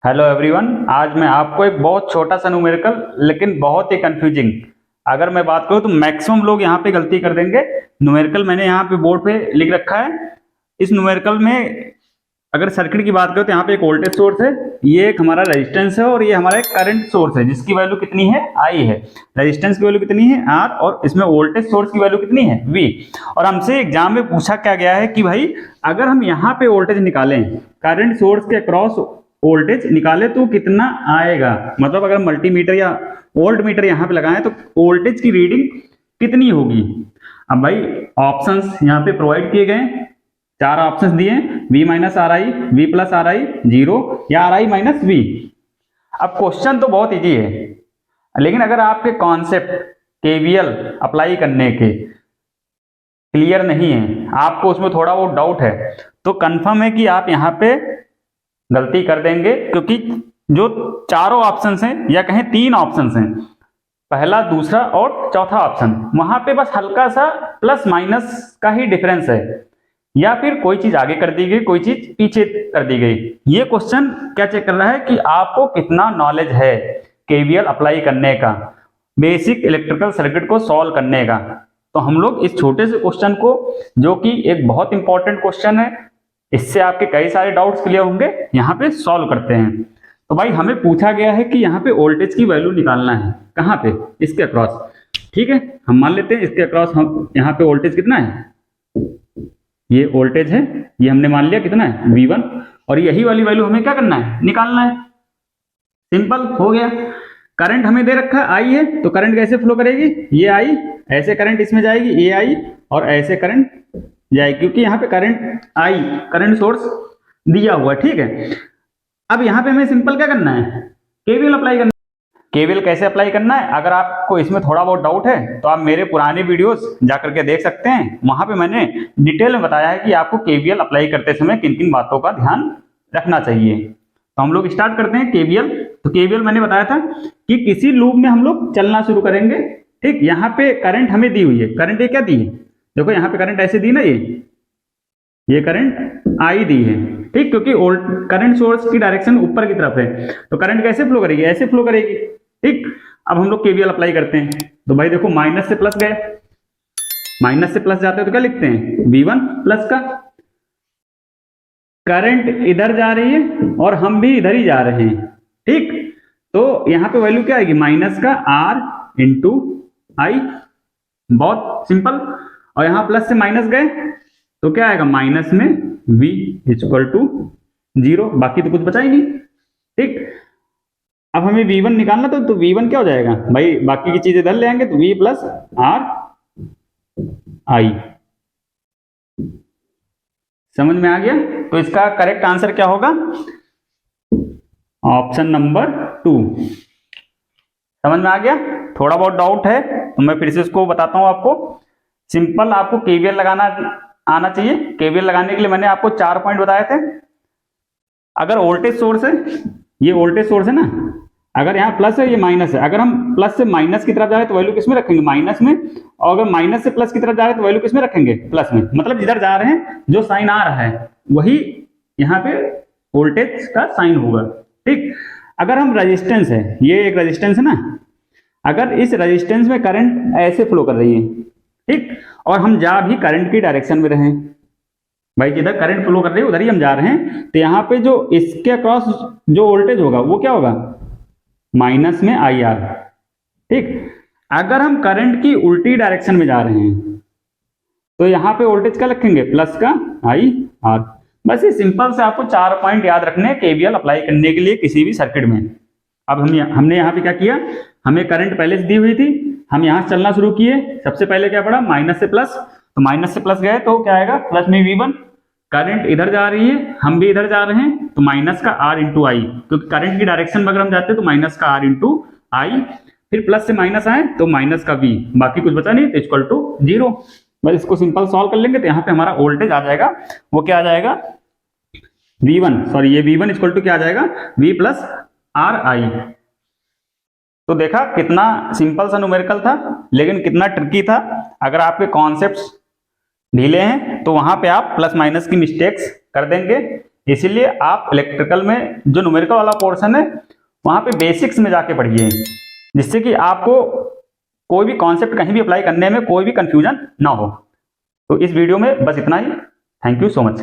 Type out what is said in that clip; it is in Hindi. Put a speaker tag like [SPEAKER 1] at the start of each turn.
[SPEAKER 1] Hello everyone. आज मैं आपको एक बहुत छोटा सा न्यूमेरिकल लेकिन बहुत ही कंफ्यूजिंग, अगर मैं बात करूं तो मैक्सिमम लोग यहाँ पे गलती कर देंगे। न्यूमेरिकल मैंने यहाँ पे बोर्ड पे लिख रखा है। इस न्यूमेरिकल में अगर सर्किट की बात करें तो यहाँ पे एक वोल्टेज सोर्स है, ये एक हमारा रेजिस्टेंस है और ये हमारा एक करंट सोर्स है जिसकी वैल्यू कितनी है, आई है। रेजिस्टेंस की वैल्यू कितनी है, आर, और इसमें वोल्टेज सोर्स की वैल्यू कितनी है, वी। और हमसे एग्जाम में पूछा क्या गया है कि भाई अगर हम यहाँ पे वोल्टेज निकालें, करंट सोर्स के अक्रॉस वोल्टेज निकाले तो कितना आएगा, मतलब अगर मल्टीमीटर या वोल्ट मीटर यहाँ पे लगाएं तो वोल्टेज की रीडिंग कितनी होगी। अब भाई ऑप्शंस यहाँ पे प्रोवाइड किए गए, चार ऑप्शंस दिए, v minus R I, V plus R I, zero, या आर आई माइनस वी। अब क्वेश्चन तो बहुत इजी है, लेकिन अगर आपके कॉन्सेप्ट केवीएल अप्लाई करने के क्लियर नहीं है, आपको उसमें थोड़ा बहुत डाउट है, तो कंफर्म है कि आप यहाँ पे गलती कर देंगे, क्योंकि जो चारों ऑप्शंस हैं या कहें तीन ऑप्शंस हैं, पहला, दूसरा और चौथा ऑप्शन, वहां पे बस हल्का सा प्लस माइनस का ही डिफरेंस है, या फिर कोई चीज आगे कर दी गई, कोई चीज पीछे कर दी गई। ये क्वेश्चन क्या चेक कर रहा है कि आपको कितना नॉलेज है केवीएल अप्लाई करने का, बेसिक इलेक्ट्रिकल सर्किट को सॉल्व करने का। तो हम लोग इस छोटे से क्वेश्चन को, जो कि एक बहुत इंपॉर्टेंट क्वेश्चन है, इससे आपके कई सारे डाउट्स क्लियर होंगे, यहाँ पे सॉल्व करते हैं। तो भाई हमें पूछा गया है कि यहाँ पे वोल्टेज की वैल्यू निकालना है, कहाँ पे, इसके अक्रॉस। ठीक है, हम मान लेते हैं इसके अक्रॉस हम यहाँ पे वोल्टेज कितना है, ये वोल्टेज है, ये हमने मान लिया कितना है, V1, और यही वाली वैल्यू हमें क्या करना है, निकालना है। सिंपल हो गया। करंट हमें दे रखा है I है, तो करंट कैसे फ्लो करेगी, ये I, ऐसे करंट इसमें जाएगी, ये I, और ऐसे करंट जाएगी, क्योंकि यहाँ पे करंट I करंट सोर्स दिया हुआ है। ठीक है, अब यहाँ पे हमें सिंपल क्या करना है, केवीएल अप्लाई करना है। केवीएल कैसे अप्लाई करना है, अगर आपको इसमें थोड़ा बहुत डाउट है तो आप मेरे पुराने वीडियोस जाकर के देख सकते हैं, वहां पे मैंने डिटेल में बताया है कि आपको केवीएल अप्लाई करते समय किन किन बातों का ध्यान रखना चाहिए। तो हम लोग स्टार्ट करते हैं केवीएल। तो केवीएल मैंने बताया था कि किसी लूप में हम लोग चलना शुरू करेंगे। ठीक, यहाँ पे करंट हमें दी हुई है, करंट ये क्या दी है, देखो यहाँ पे करंट ऐसे दी ना, ये करंट आई दी है। ठीक, क्योंकि करंट सोर्स की डायरेक्शन ऊपर की तरफ है, तो करंट कैसे फ्लो करेगी, ऐसे फ्लो करेगी। ठीक, अब हम लोग केवीएल अप्लाई करते हैं। तो भाई देखो माइनस से प्लस गए, माइनस से प्लस जाते हैं तो क्या लिखते हैं, V1 प्लस का, करंट इधर जा रही है और हम भी इधर ही जा रहे हैं। ठीक, तो यहां पे वैल्यू क्या आएगी, माइनस का R इंटू आई, बहुत सिंपल। और यहां प्लस से माइनस गए तो क्या आएगा, माइनस में V इक्वल टू 0, बाकी तो कुछ बचा ही नहीं। ठीक, अब हमें V1 निकालना, तो V1 क्या हो जाएगा भाई, बाकी की चीजें इधर ले आएंगे, तो V प्लस आर आई। समझ में आ गया। तो इसका करेक्ट आंसर क्या होगा, ऑप्शन नंबर 2। समझ में आ गया। थोड़ा बहुत डाउट है तो मैं फिर से इसको बताता हूं आपको। सिंपल आपको केवीएल लगाना आना चाहिए। केवीएल लगाने के लिए मैंने आपको 4 पॉइंट बताए थे। अगर वोल्टेज सोर्स है, ये वोल्टेज सोर्स है ना, अगर यहाँ प्लस है, ये माइनस है, अगर हम प्लस से माइनस की तरफ जा रहे हैं तो वैल्यू किसमें रखेंगे, माइनस में, और अगर माइनस से प्लस की तरफ जा रहे हैं तो वैल्यू किसमें रखेंगे, प्लस में। मतलब जिधर जा रहे हैं जो साइन आ रहा है वही यहाँ पे वोल्टेज का साइन होगा। ठीक, अगर हम रेजिस्टेंस है, ये एक रेजिस्टेंस है ना, अगर इस रेजिस्टेंस में करंट ऐसे फ्लो कर रही है, ठीक, और हम जा भी करंट की डायरेक्शन में रहे, भाई जिधर करंट फ्लो कर रही है उधर ही हम जा रहे हैं, तो यहाँ पे जो इसके अक्रॉस जो वोल्टेज होगा वो क्या होगा, माइनस में आई आर। ठीक, अगर हम करंट की उल्टी डायरेक्शन में जा रहे हैं तो यहाँ पे वोल्टेज क्या रखेंगे, प्लस का आई आर। बस ये सिंपल से आपको 4 पॉइंट याद रखने हैं केवीएल अप्लाई करने के लिए किसी भी सर्किट में। अब हमने यहाँ पे क्या किया, हमें करंट पहले से दी हुई थी, हम यहाँ से चलना शुरू किए। सबसे पहले क्या पड़ा, माइनस से प्लस, तो माइनस से प्लस गए तो क्या आएगा, प्लस में V1, करंट इधर जा रही है, हम भी इधर जा रहे हैं, तो माइनस का R इंटू आई, क्योंकि करंट की डायरेक्शन में अगर हम जाते हैं तो माइनस का R इंटू आई, फिर प्लस से माइनस आए तो माइनस का V, बाकी कुछ बचा नहीं, तो इक्वल टू 0। बस इसको सिंपल सॉल्व कर लेंगे तो यहाँ पे हमारा वोल्टेज आ जाएगा, वो क्या आ जाएगा, V1, सॉरी ये V1 इक्वल टू क्या आ जाएगा, V प्लस आर आई। तो देखा कितना सिंपल सा न्यूमेरिकल था, लेकिन कितना ट्रिकी था। अगर आपके कॉन्सेप्ट्स ढीले हैं तो वहां पे आप प्लस माइनस की मिस्टेक्स कर देंगे, इसीलिए आप इलेक्ट्रिकल में जो न्यूमेरिकल वाला पोर्शन है वहाँ पे बेसिक्स में जाके पढ़िए, जिससे कि आपको कोई भी कॉन्सेप्ट कहीं भी अप्लाई करने में कोई भी कंफ्यूजन ना हो। तो इस वीडियो में बस इतना ही। Thank you so much.